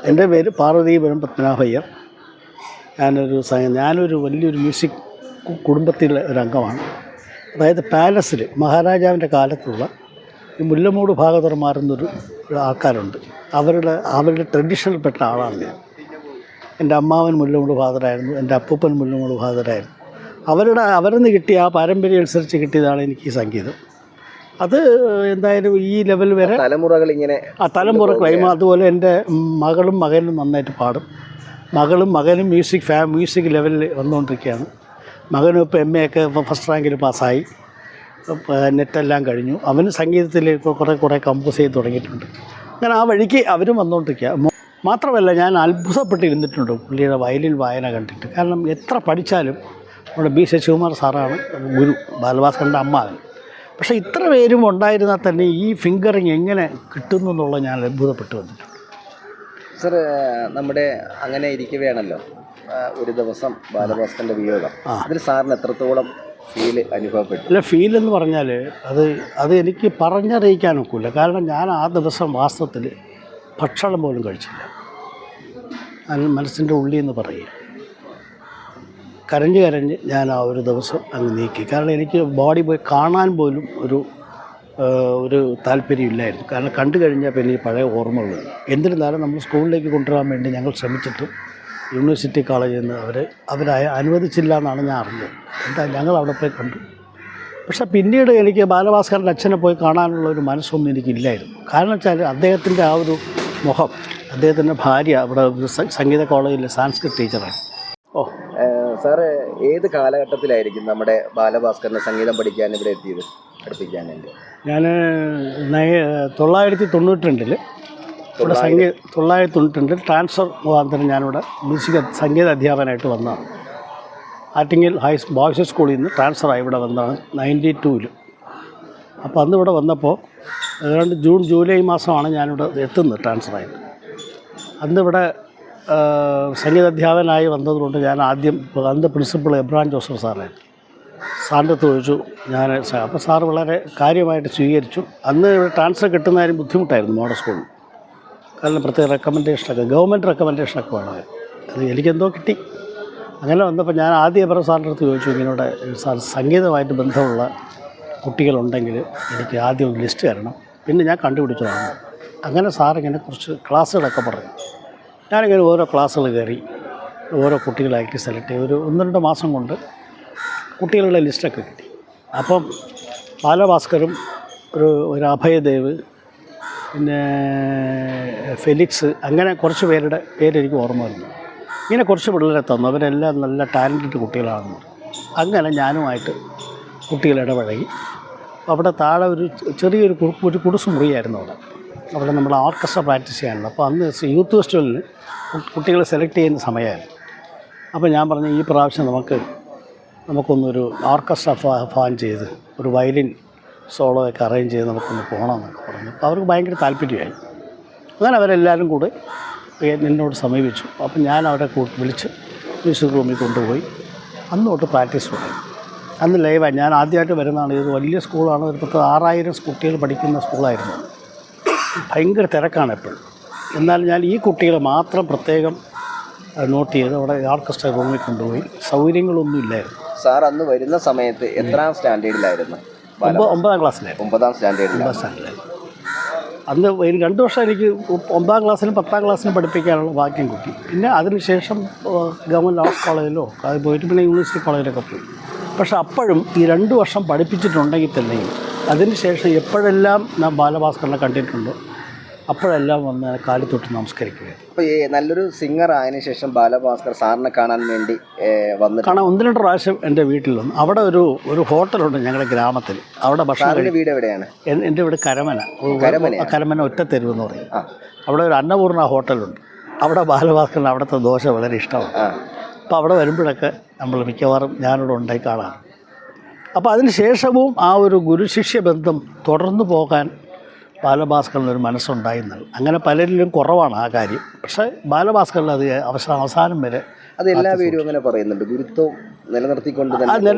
എൻ്റെ പേര് പാർവതീപുരം പത്മനാഭയ്യർ. ഞാനൊരു വലിയൊരു മ്യൂസിക് കുടുംബത്തിലെ ഒരു അംഗമാണ്. അതായത് പാലസിൽ മഹാരാജാവിൻ്റെ കാലത്തുള്ള ഈ മുല്ലമൂട് ഭാഗവതർമാർ എന്നൊരു ആൾക്കാരുണ്ട്. അവരുടെ ട്രഡീഷനിൽപ്പെട്ട ആളാണ് ഞാൻ. എൻ്റെ അമ്മാവൻ മുല്ലമൂട് ഭാഗവതരായിരുന്നു, എൻ്റെ അപ്പൂപ്പൻ മുല്ലമൂട് ഭാഗവതരായിരുന്നു. അവരിൽ നിന്ന് കിട്ടിയ ആ പാരമ്പര്യം അനുസരിച്ച് കിട്ടിയതാണ് എനിക്ക് ഈ സംഗീതം. അത് എന്തായാലും ഈ ലെവൽ വരെ തലമുറകൾ ഇങ്ങനെ തലമുറ ക്ലൈമ. അതുപോലെ എൻ്റെ മകളും മകനും നന്നായിട്ട് പാടും. മകനും മ്യൂസിക് ലെവലിൽ വന്നുകൊണ്ടിരിക്കുകയാണ്. മകനും ഇപ്പോൾ MA ഒക്കെ ഫസ്റ്റ് റാങ്കിൽ പാസ്സായി, നെറ്റെല്ലാം കഴിഞ്ഞു. അവന് സംഗീതത്തിൽ ഇപ്പോൾ കുറേ കമ്പോസ് ചെയ്ത് തുടങ്ങിയിട്ടുണ്ട്. അങ്ങനെ ആ വഴിക്ക് അവരും വന്നുകൊണ്ടിരിക്കുക. മാത്രമല്ല, ഞാൻ അത്ഭുതപ്പെട്ടിരുന്നിട്ടുണ്ട് പുള്ളിയുടെ വയലിൻ വായന കണ്ടിട്ട്. കാരണം എത്ര പഠിച്ചാലും നമ്മുടെ B. ശശികുമാർ സാറാണ് ഗുരു, ബാലഭാസ്കറിൻ്റെ അമ്മാവൻ. പക്ഷേ ഇത്ര പേരും ഉണ്ടായിരുന്നാൽ തന്നെ ഈ ഫിംഗറിങ് എങ്ങനെ കിട്ടുന്നു എന്നുള്ളത് ഞാൻ അത്ഭുതപ്പെട്ടു വന്നിട്ടുണ്ട്. സർ, നമ്മുടെ അങ്ങനെ ഇരിക്കുകയാണല്ലോ ഒരു ദിവസം ബാലഭാസ്കറിൻ്റെ വിയോഗം. അതിൽ സാറിന് എത്രത്തോളം ഫീല് അനുഭവപ്പെട്ടു? അല്ല, ഫീലെന്ന് പറഞ്ഞാൽ അത് എനിക്ക് പറഞ്ഞറിയിക്കാനൊക്കില്ല. കാരണം ഞാൻ ആ ദിവസം വാസ്തവത്തിൽ ഭക്ഷണം പോലും കഴിച്ചില്ല. മനസ്സിൻ്റെ ഉള്ളിൽ എന്ന് പറയുക, കരഞ്ഞ് ഞാൻ ആ ഒരു ദിവസം അങ്ങ് നീക്കി. കാരണം എനിക്ക് ബോഡി പോയി കാണാൻ പോലും ഒരു താല്പര്യമില്ലായിരുന്നു. കാരണം കണ്ടു കഴിഞ്ഞാൽ പിന്നെ ഈ പഴയ ഓർമ്മകൾ. എന്നിരുന്നാലും നമ്മൾ സ്കൂളിലേക്ക് കൊണ്ടുവരാൻ വേണ്ടി ഞങ്ങൾ ശ്രമിച്ചിട്ടും യൂണിവേഴ്സിറ്റി കോളേജിൽ നിന്ന് അവരെ അനുവദിച്ചില്ല എന്നാണ് ഞാൻ അറിഞ്ഞത്. ഞങ്ങൾ അവിടെ പോയി കണ്ടു. പക്ഷേ പിന്നീട് എനിക്ക് ബാലഭാസ്കറിൻ്റെ അച്ഛനെ പോയി കാണാനുള്ള ഒരു മനസ്സൊന്നും എനിക്കില്ലായിരുന്നു. കാരണം വെച്ചാൽ അദ്ദേഹത്തിൻ്റെ ആ ഒരു മുഖം, അദ്ദേഹത്തിൻ്റെ ഭാര്യ അവിടെ സംഗീത കോളേജിലെ സാൻസ്ക്രിറ്റ് ടീച്ചറാണ്. സാറ് ഏത് കാലഘട്ടത്തിലായിരിക്കും നമ്മുടെ ബാലഭാസ്കറിന് സംഗീതം പഠിക്കാൻ ഇവിടെ എത്തിയത്, പഠിപ്പിക്കാൻ വേണ്ടി? ഞാൻ 992 ഇവിടെ 992 ട്രാൻസ്ഫർ മുഖാന്തരം ഞാനിവിടെ സംഗീത അധ്യാപകനായിട്ട് വന്നതാണ്. ആറ്റിങ്ങൽ ബോയ്സ് സ്കൂളിൽ നിന്ന് ട്രാൻസ്ഫറായി ഇവിടെ വന്നതാണ് 92. അപ്പോൾ അന്ന് ഇവിടെ വന്നപ്പോൾ ഏതാണ്ട് ജൂലൈ മാസമാണ് ഞാനിവിടെ എത്തുന്നത് ട്രാൻസ്ഫറായിട്ട്. അന്നിവിടെ സംഗീതാധ്യാപകനായി വന്നതുകൊണ്ട് ഞാൻ അന്ന് പ്രിൻസിപ്പൾ എബ്രഹാം ജോസഫ് സാറായിരുന്നു. സാറിൻ്റെ അടുത്ത് ചോദിച്ചു അപ്പോൾ സാറ് വളരെ കാര്യമായിട്ട് സ്വീകരിച്ചു. അന്ന് ഇവിടെ ട്രാൻസ്ഫർ കിട്ടുന്നതിന് ബുദ്ധിമുട്ടായിരുന്നു മോഡൽ സ്കൂളിൽ. കാരണം പ്രത്യേക ഗവൺമെൻറ് റെക്കമെൻഡേഷനൊക്കെ വേണം. അത് എനിക്കെന്തോ കിട്ടി. അങ്ങനെ വന്നപ്പോൾ ഞാൻ ആദ്യം എബ്രഹാം സാറിൻ്റെ അടുത്ത് ചോദിച്ചു, ഇങ്ങനെ സാർ സംഗീതമായിട്ട് ബന്ധമുള്ള കുട്ടികളുണ്ടെങ്കിൽ എനിക്ക് ആദ്യം ഒരു ലിസ്റ്റ് തരണം, പിന്നെ ഞാൻ കണ്ടുപിടിച്ചതാണ്. അങ്ങനെ സാറിങ്ങനെ കുറച്ച് ക്ലാസ്സുകളൊക്കെ പറഞ്ഞു. ഞാനിങ്ങനെ ഓരോ ക്ലാസ്സുകൾ കയറി ഓരോ കുട്ടികളായിട്ട് സെലക്ട് ചെയ്ത് ഒരു 1-2 മാസം കൊണ്ട് കുട്ടികളുടെ ലിസ്റ്റൊക്കെ കിട്ടി. അപ്പം ബാലഭാസ്കറും ഒരു അഭയദേവ്, പിന്നെ ഫെലിക്സ്, അങ്ങനെ കുറച്ച് പേരുടെ പേരെനിക്ക് ഓർമ്മ വരുന്നു. ഇങ്ങനെ കുറച്ച് പിള്ളേരെ തന്നു. അവരെല്ലാം നല്ല ടാലൻറ്റഡ് കുട്ടികളാണെന്ന്. അങ്ങനെ ഞാനുമായിട്ട് കുട്ടികൾ ഇടപഴകി. അവിടെ താഴെ ഒരു ചെറിയൊരു കുടുസ് മുറിയായിരുന്നു അവിടെ നമ്മൾ ഓർക്കസ്ട്ര പ്രാക്ടീസ് ചെയ്യാനുള്ളത്. അപ്പോൾ അന്ന് യൂത്ത് ഫെസ്റ്റിവലിന് കുട്ടികളെ സെലക്ട് ചെയ്യുന്ന സമയമായിരുന്നു. അപ്പോൾ ഞാൻ പറഞ്ഞു, ഈ പ്രാവശ്യം നമുക്കൊന്നൊരു ഓർക്കസ്ട്ര ഫോം ചെയ്ത് ഒരു വയലിൻ സോളോ ഒക്കെ അറേഞ്ച് ചെയ്ത് നമുക്കൊന്ന് പോകണമെന്നൊക്കെ പറഞ്ഞു. അപ്പോൾ അവർക്ക് ഭയങ്കര താല്പര്യമായി. അങ്ങനെ അവരെല്ലാവരും കൂടെ എന്നോട് സമീപിച്ചു. അപ്പം ഞാൻ അവരെ വിളിച്ച് മ്യൂസിക് റൂമിൽ കൊണ്ടുപോയി അന്ന് തൊട്ട് പ്രാക്ടീസ് തുടങ്ങി. അന്ന് ലൈവായി. ഞാൻ ആദ്യമായിട്ട് വരുന്നതാണ്. ഇത് വലിയ സ്കൂളാണ്. ഒരു 6000 കുട്ടികൾ പഠിക്കുന്ന സ്കൂളായിരുന്നു. ഭയങ്കര തിരക്കാണ് എപ്പോഴും. എന്നാൽ ഞാൻ ഈ കുട്ടികളെ മാത്രം പ്രത്യേകം നോട്ട് ചെയ്ത് അവിടെ ഓർക്കസ്ട്ര റൂമിൽ കൊണ്ടുപോയി. സൗകര്യങ്ങളൊന്നും ഇല്ലായിരുന്നു. സാർ അന്ന് വരുന്ന സമയത്ത് എത്രാം സ്റ്റാൻഡേർഡിലായിരുന്നു? 9ാം ക്ലാസ്സിലായിരുന്നു. 9ാം സ്റ്റാൻഡേർഡിലായിരുന്നു. അന്ന് 2 വർഷം എനിക്ക് 9ാം ക്ലാസ്സിലും 10ാം ക്ലാസ്സിലും പഠിപ്പിക്കാനുള്ള ഭാഗ്യം കിട്ടി. പിന്നെ അതിനുശേഷം ഗവൺമെൻറ് ആർട്സ് കോളേജിലോ അത് പോയിട്ട് പിന്നെ യൂണിവേഴ്സിറ്റി കോളേജിലൊക്കെ പോയി. പക്ഷെ അപ്പോഴും ഈ 2 വർഷം പഠിപ്പിച്ചിട്ടുണ്ടെങ്കിൽ തന്നെയും അതിനുശേഷം എപ്പോഴെല്ലാം ഞാൻ ബാലഭാസ്കറിനെ കണ്ടിട്ടുണ്ടോ അപ്പോഴെല്ലാം വന്ന് കാലിൽ തൊട്ട് നമസ്കരിക്കുകയാണ്. അപ്പോൾ ഈ നല്ലൊരു സിംഗർ ആയതിനു ശേഷം ബാലഭാസ്കർ സാറിനെ കാണാൻ വേണ്ടി വന്നിട്ട് 1-2 പ്രാവശ്യം എൻ്റെ വീട്ടിൽ വന്നു. അവിടെ ഒരു ഹോട്ടലുണ്ട് ഞങ്ങളുടെ ഗ്രാമത്തിൽ. അവിടെ ഭക്ഷണം. വീട് എവിടെയാണ്? എൻ്റെ വീട് കരമന ഒറ്റത്തെരുവ് എന്ന് പറയും. അവിടെ ഒരു അന്നപൂർണ്ണ ഹോട്ടലുണ്ട്. അവിടെ ബാലഭാസ്കറിന് അവിടുത്തെ ദോശ വളരെ ഇഷ്ടമാണ്. അപ്പോൾ അവിടെ വരുമ്പോഴൊക്കെ നമ്മൾ മിക്കവാറും ഞാനിവിടെ ഉണ്ടായി കാണാം. അപ്പോൾ അതിന് ശേഷവും ആ ഒരു ഗുരുശിഷ്യ ബന്ധം തുടർന്നു പോകാൻ ബാലഭാസ്കറിനൊരു മനസ്സുണ്ടായിരുന്നത്. അങ്ങനെ പലരിലും കുറവാണ് ആ കാര്യം. പക്ഷേ ബാലഭാസ്കറിൽ അത് അവസാനം വരെ അത് എല്ലാവരും അങ്ങനെ പറയുന്നുണ്ട്. ഗുരുത്വം നിലനിർത്തിക്കൊണ്ട്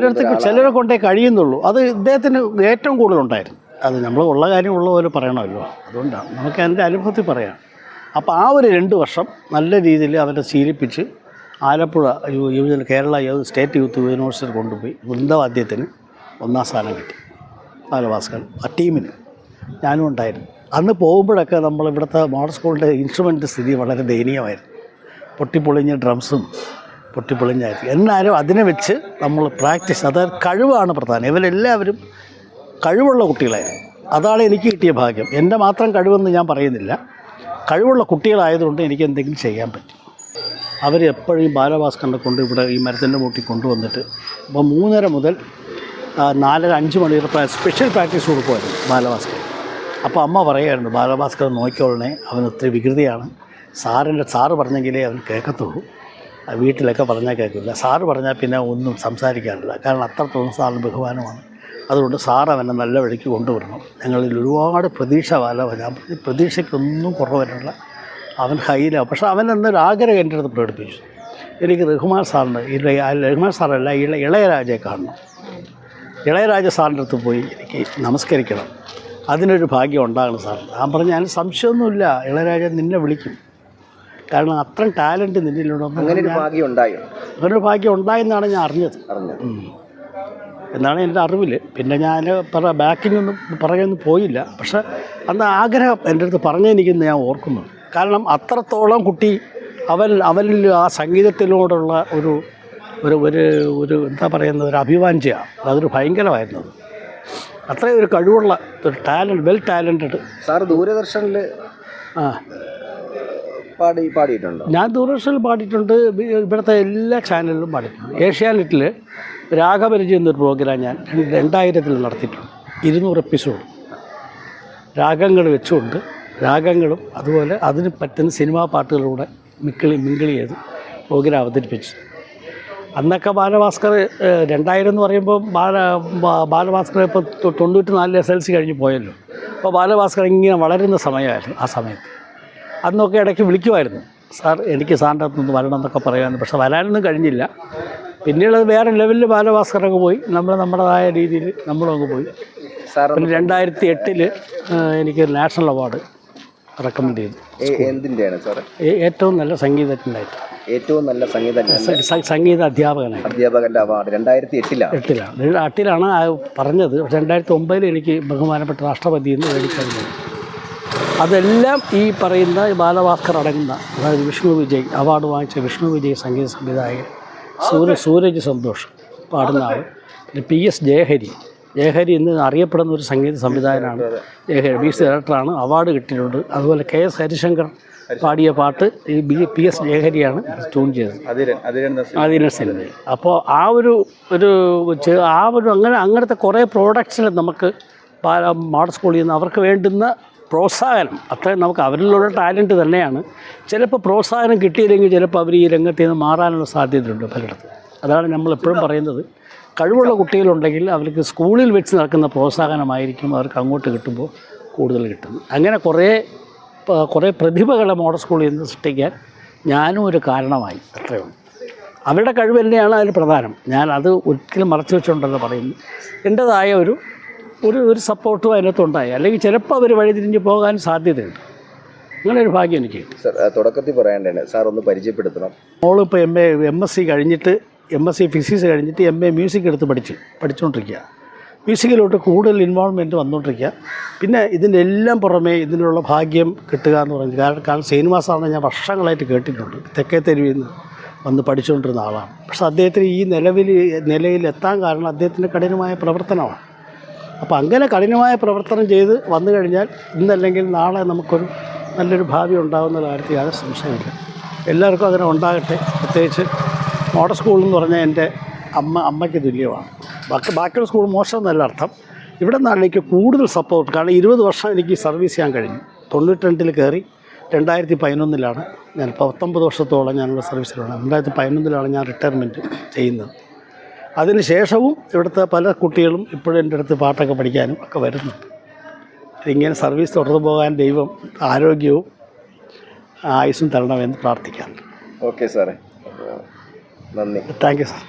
ചിലരെ കൊണ്ടേ കഴിയുന്നുള്ളൂ. അത് ഇദ്ദേഹത്തിന് ഏറ്റവും കൂടുതലുണ്ടായിരുന്നു. അത് നമ്മൾ ഉള്ള കാര്യം ഉള്ള പോലെ പറയണമല്ലോ. അതുകൊണ്ടാണ് നമുക്ക് എൻ്റെ അനുഭവത്തിൽ പറയാം. അപ്പോൾ ആ ഒരു 2 വർഷം നല്ല രീതിയിൽ അവരെ ശീലിപ്പിച്ച് Alappuzha Kerala state youth university കൊണ്ടുപോയി വൃന്ദവാദ്യത്തിന് 1ാം സ്ഥാനം കിട്ടി ബാലഭാസ്കർ. ആ ടീമിന് ഞാനും ഉണ്ടായിരുന്നു. അന്ന് പോകുമ്പോഴൊക്കെ ഇവിടുത്തെ മോഡൽ സ്കൂളിൻ്റെ ഇൻസ്ട്രുമെൻ്റ് സ്ഥിതി വളരെ ദയനീയമായിരുന്നു. പൊട്ടിപ്പൊളിഞ്ഞ ഡ്രംസും പൊട്ടിപ്പൊളിഞ്ഞായിരുന്നു. എന്നാലും അതിനെ വെച്ച് നമ്മൾ പ്രാക്ടീസ്, അതായത് കഴിവാണ് പ്രധാനം. ഇവരെല്ലാവരും കഴിവുള്ള കുട്ടികളായിരുന്നു. അതാണ് എനിക്ക് കിട്ടിയ ഭാഗ്യം. എൻ്റെ മാത്രം കഴിവെന്ന് ഞാൻ പറയുന്നില്ല. കഴിവുള്ള കുട്ടികളായതുകൊണ്ട് എനിക്ക് എന്തെങ്കിലും ചെയ്യാൻ പറ്റും. അവർ എപ്പോഴും ബാലഭാസ്കറിനെ കൊണ്ട് ഇവിടെ ഈ മരത്തിൻ്റെ മൂട്ടി കൊണ്ടുവന്നിട്ട് ഇപ്പോൾ 3:30 മുതൽ 4-5 മണി വരെ സ്പെഷ്യൽ പ്രാക്ടീസ് കൊടുക്കുമായിരുന്നു ബാലഭാസ്കർ. അപ്പോൾ അമ്മ പറയുമായിരുന്നു, ബാലഭാസ്കർ നോക്കിക്കോളണേ, അവൻ ഒത്തിരി വികൃതിയാണ്, സാറ് പറഞ്ഞെങ്കിലേ അവൻ കേൾക്കത്തുള്ളൂ, വീട്ടിലൊക്കെ പറഞ്ഞാൽ കേൾക്കില്ല, സാറ് പറഞ്ഞാൽ പിന്നെ ഒന്നും സംസാരിക്കാറില്ല, കാരണം അത്രത്തോളം സാറിന് ബഹുമാനമാണ്, അതുകൊണ്ട് സാർ അവനെ നല്ല വഴിക്ക് കൊണ്ടുവരണം. ഞങ്ങളിൽ ഒരുപാട് പ്രതീക്ഷ ഞാൻ പ്രതീക്ഷയ്ക്കൊന്നും കുറവല്ല, അവൻ ഹൈയിലാണ്. പക്ഷേ അവൻ എന്നൊരു ആഗ്രഹം എൻ്റെ അടുത്ത് പ്രകടിപ്പിച്ചു, എനിക്ക് റഹ്മാൻ സാറല്ല ഇളയരാജയെ കാണണം, ഇളയരാജ സാറിൻ്റെ അടുത്ത് പോയി എനിക്ക് നമസ്കരിക്കണം, അതിനൊരു ഭാഗ്യം ഉണ്ടാകണം സാർ. ഞാൻ പറഞ്ഞു, അതിന് സംശയമൊന്നുമില്ല, ഇളയരാജ നിന്നെ വിളിക്കും, കാരണം അത്രയും ടാലൻറ്റ് നിന്നിലുണ്ടെന്ന്. അങ്ങനെ ഒരു ഭാഗ്യം ഉണ്ടായോ? അങ്ങനൊരു ഭാഗ്യം ഉണ്ടായെന്നാണ് ഞാൻ അറിഞ്ഞത് എന്നാണ് എൻ്റെ അറിവിൽ. പിന്നെ ഞാൻ ബാക്കിങ്ങൊന്നും പറയാനൊന്നും പോയില്ല. പക്ഷേ അന്ന് ആഗ്രഹം എൻ്റെ അടുത്ത് പറഞ്ഞെനിക്കെന്ന് ഞാൻ ഓർക്കുന്നു. കാരണം അത്രത്തോളം കുട്ടി അവനിൽ ആ സംഗീതത്തിനോടുള്ള ഒരു ഒരു ഒരു ഒരു എന്താ പറയുന്നത്, ഒരു അഭിവാഞ്ചയാണ്, അതൊരു ഭയങ്കരമായിരുന്നത്. അത്രയും ഒരു കഴിവുള്ള ഒരു വെൽ ടാലൻറ്റഡ്. സാറ് ദൂരദർശനിൽ പാടിയിട്ടുണ്ടോ? ഞാൻ ദൂരദർശനിൽ പാടിയിട്ടുണ്ട്, ഇവിടുത്തെ എല്ലാ ചാനലിലും പാടിയിട്ടുണ്ട്. ഏഷ്യാനെറ്റിൽ രാഗപരിചയം എന്നൊരു പ്രോഗ്രാം ഞാൻ 2000 നടത്തിയിട്ടുണ്ട്. 200 എപ്പിസോഡ് രാഗങ്ങൾ വെച്ചുകൊണ്ട്, രാഗങ്ങളും അതുപോലെ അതിന് പറ്റുന്ന സിനിമാ പാട്ടുകളിലൂടെ മിങ്കിളി ചെയ്ത് പ്രോഗ്രാം അവതരിപ്പിച്ചു. അന്നൊക്കെ ബാലഭാസ്കർ 2000 എന്ന് പറയുമ്പോൾ ബാലഭാസ്കർ ഇപ്പോൾ 94 SLC കഴിഞ്ഞ് പോയല്ലോ. അപ്പോൾ ബാലഭാസ്കർ ഇങ്ങനെ വളരുന്ന സമയമായിരുന്നു ആ സമയത്ത്. അന്നൊക്കെ ഇടയ്ക്ക് വിളിക്കുമായിരുന്നു, സാർ എനിക്ക് സാറിൻ്റെ അടുത്തൊന്ന് വരണം എന്നൊക്കെ പറയുമായിരുന്നു. പക്ഷേ വരാനൊന്നും കഴിഞ്ഞില്ല. പിന്നീട് വേറെ ലെവലിൽ ബാലഭാസ്കറൊക്കെ പോയി, നമ്മുടേതായ രീതിയിൽ നമ്മളങ്ങ് പോയി. പിന്നെ 2008 എനിക്ക് നാഷണൽ അവാർഡ് റെക്കമെൻഡ് ചെയ്തു. എന്തിൻ്റെയാണ് സാർ? ഏറ്റവും നല്ല സംഗീതജ്ഞനായിട്ട്, ഏറ്റവും നല്ല സംഗീത അധ്യാപകൻ്റെ അവാർഡ് 2008ലാണ് പറഞ്ഞത്. 2009 എനിക്ക് ബഹുമാനപ്പെട്ട രാഷ്ട്രപതിയിൽ നിന്ന് മേടിക്കാൻ. അതെല്ലാം ഈ പറയുന്ന ബാലഭാസ്കർ അടങ്ങുന്ന, അതായത് വിഷ്ണു വിജയ് അവാർഡ് വാങ്ങിച്ച വിഷ്ണു വിജയ് സംഗീത സംവിധായകൻ, സൂരജ് സന്തോഷ് പാടുന്ന ആൾ, പിന്നെ PS ജയഹരി ഇന്ന് അറിയപ്പെടുന്ന ഒരു സംഗീത സംവിധായകനാണ്. ജയഹരി മ്യൂസിക് ഡയറക്ടറാണ്, അവാർഡ് കിട്ടിയിട്ടുണ്ട്. അതുപോലെ KS ഹരിശങ്കർ പാടിയ പാട്ട് ഈ PS ജയഹരിയാണ് ട്യൂൺ ചെയ്തത്, അതിനെ സിനിമ. അപ്പോൾ അങ്ങനത്തെ കുറേ പ്രോഡക്ട്സിൽ നമുക്ക് മോഡൽ സ്കൂളിൽ നിന്ന് അവർക്ക് വേണ്ടുന്ന പ്രോത്സാഹനം, അത്രയും നമുക്ക് അവരിലുള്ള ടാലൻറ്റ് തന്നെയാണ്. ചിലപ്പോൾ പ്രോത്സാഹനം കിട്ടിയില്ലെങ്കിൽ ചിലപ്പോൾ അവർ ഈ രംഗത്ത് നിന്ന് മാറാനുള്ള സാധ്യതയുണ്ട് പലയിടത്തും. അതാണ് നമ്മളെപ്പോഴും പറയുന്നത്, കഴിവുള്ള കുട്ടികളുണ്ടെങ്കിൽ അവർക്ക് സ്കൂളിൽ വെച്ച് നടക്കുന്ന പ്രോത്സാഹനമായിരിക്കും അവർക്ക് അങ്ങോട്ട് കിട്ടുമ്പോൾ കൂടുതൽ കിട്ടുന്നത്. അങ്ങനെ കുറേ പ്രതിഭകളെ മോഡൽ സ്കൂളിൽ നിന്ന് സൃഷ്ടിക്കാൻ ഞാനും ഒരു കാരണമായി. അത്രയുള്ളൂ. അവരുടെ കഴിവ് തന്നെയാണ് അതിന് പ്രധാനം. ഞാൻ അത് ഒരിക്കലും മറച്ചു വെച്ചുകൊണ്ടല്ല പറയുന്നത്. എൻ്റേതായ ഒരു സപ്പോർട്ടും അതിനകത്തുണ്ടായി. അല്ലെങ്കിൽ ചിലപ്പോൾ അവർ വഴിതിരിഞ്ഞ് പോകാൻ സാധ്യതയുണ്ട്. അങ്ങനെ ഒരു ഭാഗ്യം എനിക്ക്. സാർ തുടക്കത്തിൽ പറയേണ്ടതാണ്, സാർ ഒന്ന് പരിചയപ്പെടുത്തണം. മോളിപ്പോൾ MSc കഴിഞ്ഞിട്ട്, MSc ഫിസിക്സ് കഴിഞ്ഞിട്ട് MA മ്യൂസിക് എടുത്ത് പഠിച്ചുകൊണ്ടിരിക്കുക. മ്യൂസിക്കിലോട്ട് കൂടുതൽ ഇൻവോൾവ്മെൻറ്റ് വന്നുകൊണ്ടിരിക്കുക. പിന്നെ ഇതിൻ്റെ എല്ലാം പുറമേ ഇതിനുള്ള ഭാഗ്യം കിട്ടുക എന്ന് പറഞ്ഞത്, കാരണം ശ്രീനിവാസാണ് ഞാൻ വർഷങ്ങളായിട്ട് കേട്ടിട്ടുണ്ട്. തെക്കേ തെരുവിൽ നിന്ന് വന്ന് പഠിച്ചുകൊണ്ടിരുന്ന ആളാണ്. പക്ഷേ അദ്ദേഹത്തിന് ഈ നിലയിൽ എത്താൻ കാരണം അദ്ദേഹത്തിൻ്റെ കഠിനമായ പ്രവർത്തനമാണ്. അപ്പോൾ അങ്ങനെ കഠിനമായ പ്രവർത്തനം ചെയ്ത് വന്നു കഴിഞ്ഞാൽ ഇന്നല്ലെങ്കിൽ നാളെ നമുക്കൊരു നല്ലൊരു ഭാവി ഉണ്ടാകുന്ന കാര്യത്തിൽ യാതൊരു സംശയമില്ല. എല്ലാവർക്കും അങ്ങനെ ഉണ്ടാകട്ടെ. പ്രത്യേകിച്ച് മോഡൽ സ്കൂൾ എന്ന് പറഞ്ഞാൽ എൻ്റെ അമ്മയ്ക്ക് തുല്യമാണ്. ബാക്കിയുള്ള സ്കൂൾ മോശം എന്നല്ല അർത്ഥം. ഇവിടെ നിന്നാണ് എനിക്ക് കൂടുതൽ സപ്പോർട്ട്. കാരണം 20 വർഷം എനിക്ക് സർവീസ് ചെയ്യാൻ കഴിഞ്ഞു. 92 കയറി 2011 ഞാൻ 19 വർഷത്തോളം ഞാനുള്ള സർവീസിലാണ്. 2011 ഞാൻ റിട്ടയർമെൻറ്റ് ചെയ്യുന്നത്. അതിന് ശേഷവും ഇവിടുത്തെ പല കുട്ടികളും ഇപ്പോഴും എൻ്റെ അടുത്ത് പാട്ടൊക്കെ പഠിക്കാനും ഒക്കെ വരുന്നുണ്ട്. ഇങ്ങനെ സർവീസ് തുടർന്നു പോകാൻ ദൈവം ആരോഗ്യവും ആയുസ്സും തരണമെന്ന് പ്രാർത്ഥിക്കാം. ഓക്കെ സാറേ, നന്ദി. Thank you sir.